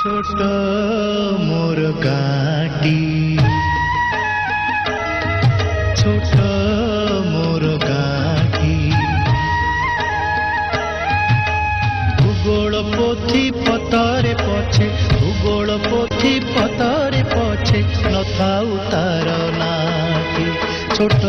छोट मोर गाटी छोट मोर गाटी भूगोल पोथी पतरे पछे भूगोल पोथी पतरे पछे नथाउ तार नाटी छोट